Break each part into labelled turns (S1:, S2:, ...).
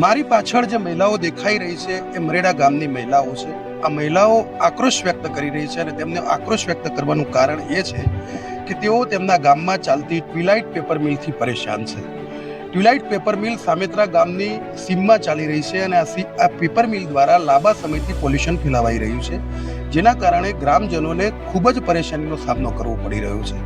S1: મારી પાછળ જે મહિલાઓ દેખાઈ રહી છે એ મરેડા ગામની મહિલાઓ છે। આ મહિલાઓ આક્રોશ વ્યક્ત કરી રહી છે અને તેમને આક્રોશ વ્યક્ત કરવાનું કારણ એ છે કે તેઓ તેમના ગામમાં ચાલતી ટ્વિલાઇટ પેપર મિલથી પરેશાન છે। ટ્વિલાઇટ પેપર મિલ સામેત્રા ગામની સીમમાં ચાલી રહી છે અને આ પેપર મિલ દ્વારા લાંબા સમયથી પોલ્યુશન ફેલાવાઈ રહ્યું છે, જેના કારણે ગ્રામજનોને ખૂબ જ પરેશાનીનો સામનો કરવો પડી રહ્યો છે।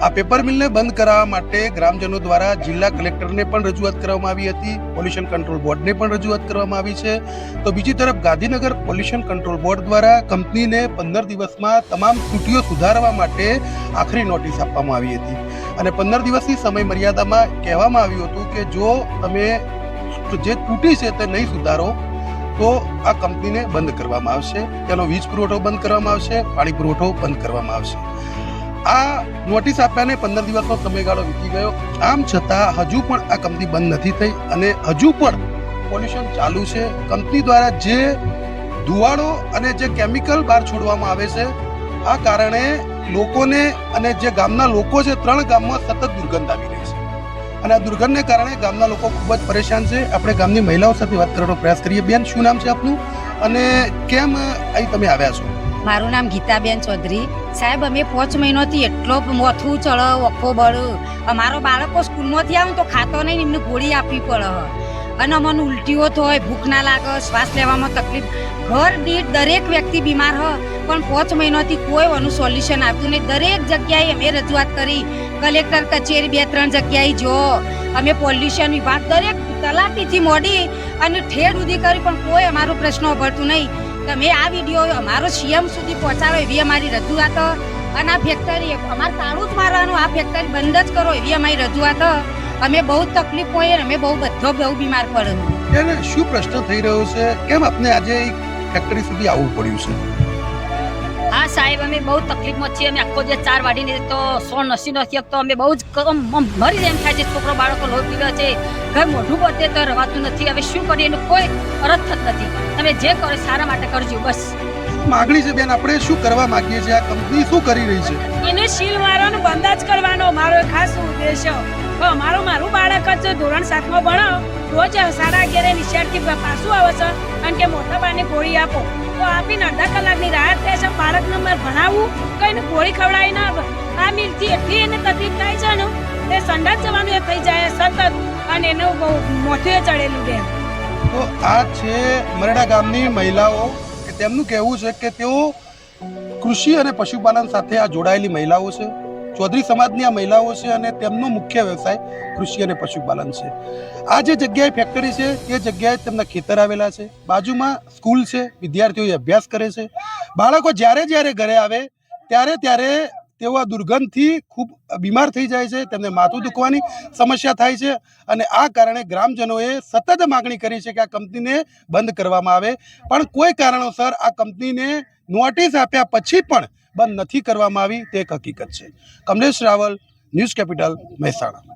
S1: આ પેપર મિલને બંધ કરાવવા માટે ગ્રામજનો દ્વારા જિલ્લા કલેક્ટરને પણ રજૂઆત કરવામાં આવી હતી, પોલ્યુશન કંટ્રોલ બોર્ડને પણ રજૂઆત કરવામાં આવી છે। તો બીજી તરફ ગાંધીનગર પોલ્યુશન કંટ્રોલ બોર્ડ દ્વારા કંપનીને 15 દિવસમાં તમામ ત્રુટીઓ સુધારવા માટે આખરી નોટિસ આપવામાં આવી હતી અને 15 દિવસની સમય મર્યાદામાં કહેવામાં આવ્યું હતું કે જો તમે જે ત્રુટી છે તે નહીં સુધારો તો આ કંપનીને બંધ કરવામાં આવશે, તેનો વીજ પુરવઠો બંધ કરવામાં આવશે, પાણી પુરવઠો બંધ કરવામાં આવશે। આ નોટિસ આપ્યાને 15 દિવસનો સમયગાળો વીતી ગયો, આમ છતાં હજુ પણ આ કંપની બંધ નથી થઈ અને હજુ પણ પોલ્યુશન ચાલુ છે। કંપની દ્વારા જે ધુવાડો અને જે કેમિકલ બહાર છોડવામાં આવે છે, આ કારણે લોકોને અને જે ગામના લોકો છે 3 ગામમાં સતત દુર્ગંધ આવી રહી છે અને આ દુર્ગંધને કારણે ગામના લોકો ખૂબ જ પરેશાન છે। આપણે ગામની મહિલાઓ સાથે વાત કરવાનો પ્રયાસ કરીએ। બેન, શું નામ છે આપનું અને કેમ અહીં તમે આવ્યા છો?
S2: મારું નામ ગીતાબેન ચૌધરી। સાહેબ, અમે 5 મહિનાથી એટલો મોથું ચળ વખો બળ, અમારો બાળકો સ્કૂલમાંથી આવે તો ખાતો નહીં, એમને ગોળી આપવી પડે અને અમને ઉલટીઓ થાય, ભૂખ ના લાગે, શ્વાસ લેવામાં તકલીફ, ઘર દીઠ દરેક વ્યક્તિ બીમાર હોય પણ 5 મહિનાથી કોઈ એનું સોલ્યુશન આવતું નહીં। દરેક જગ્યાએ અમે રજૂઆત કરી, કલેક્ટર કચેરી 2-3 જગ્યાએ જો, અમે પોલ્યુશન વિભાગ દરેક તલાટીથી મોડી અને ઠેર સુધી કરી પણ કોઈ અમારો પ્રશ્ન ઉભરતું નહીં। તમે આ વિડીયો અમારો સીએમ સુધી પહોંચાડો એવી અમારી રજૂઆત અને આ ફેક્ટરી અમારે તાળું જ મારવાનું, આ ફેક્ટરી બંધ જ કરો એવી અમારી રજૂઆત। અમે બહુ તકલીફ હોય અને અમે બહુ બીમાર પડે।
S1: એને શું પ્રશ્ન થઈ રહ્યો છે, કેમ આપને આજે ફેક્ટરી સુધી આવવું પડ્યું છે?
S3: હા સાહેબ, અમે બહુ તકલીફમાં છીએ। અમે આખો દિવસ 4 વાડીને તો 100 નસી નથી તો અમે બહુ જ મરી જાય એમ થાય છે। છોકરો બાળકો લોહી પીવે છે, ઘર મોઢું બધે તો રવાતું નથી। હવે શું કરીએ, એનું કોઈ અર્થ જ નથી। તમે જે કરો સારા માટે કરજો, બસ।
S1: માગણી છે બેન, આપણે શું કરવા માંગીએ છીએ? આ કંપની શું કરી રહી છે?
S4: એને સીલ મારવાનો બંધ જ કરવાનો મારો ખાસ ઉદ્દેશ। મારું બાળક જ ધોરણ 7માં ભણો, રોજ 11:30 નિશાળથી પાછું આવે છે કારણ કે મોટા બાને ગોળી આપો તો આપીને અડધા કલાકની રાહત થાય છે। બાળકને મારે ભણાવવું, કઈને ગોળી ખવડાવી ના આવે। આ મિલથી એટલી એને તકલીફ થાય છે ને, તે સંડાસ જવાનું એ થઈ જાય સતત અને એનું બહુ મોથું ચડેલું બેન।
S1: તો આ છે મરેડા ગામની મહિલાઓ, કે તેમનું કહેવું છે કે તેઓ કૃષિ અને પશુપાલન સાથે આ જોડાયેલી મહિલાઓ છે। ચૌધરી સમાજની આ મહિલાઓ છે અને તેમનો મુખ્ય વ્યવસાય કૃષિ અને પશુપાલન છે। આ જે જગ્યાએ ફેક્ટરી છે તે જગ્યાએ તેમના ખેતર આવેલા છે, બાજુમાં સ્કૂલ છે, વિદ્યાર્થીઓ અભ્યાસ કરે છે। બાળકો જ્યારે ઘરે આવે ત્યારે તેઓ આ દુર્ગંધથી ખૂબ બીમાર થઈ જાય છે, તેમને માથું દુખવાની સમસ્યા થાય છે અને આ કારણે ગ્રામજનોએ સતત માગણી કરી છે કે આ કંપનીને બંધ કરવામાં આવે, પણ કોઈ કારણોસર આ કંપનીને નોટિસ આપ્યા પછી પણ બંધ નથી કરવામાં આવી, તે એક હકીકત છે। Kamlesh Raval, news capital, Mehsana.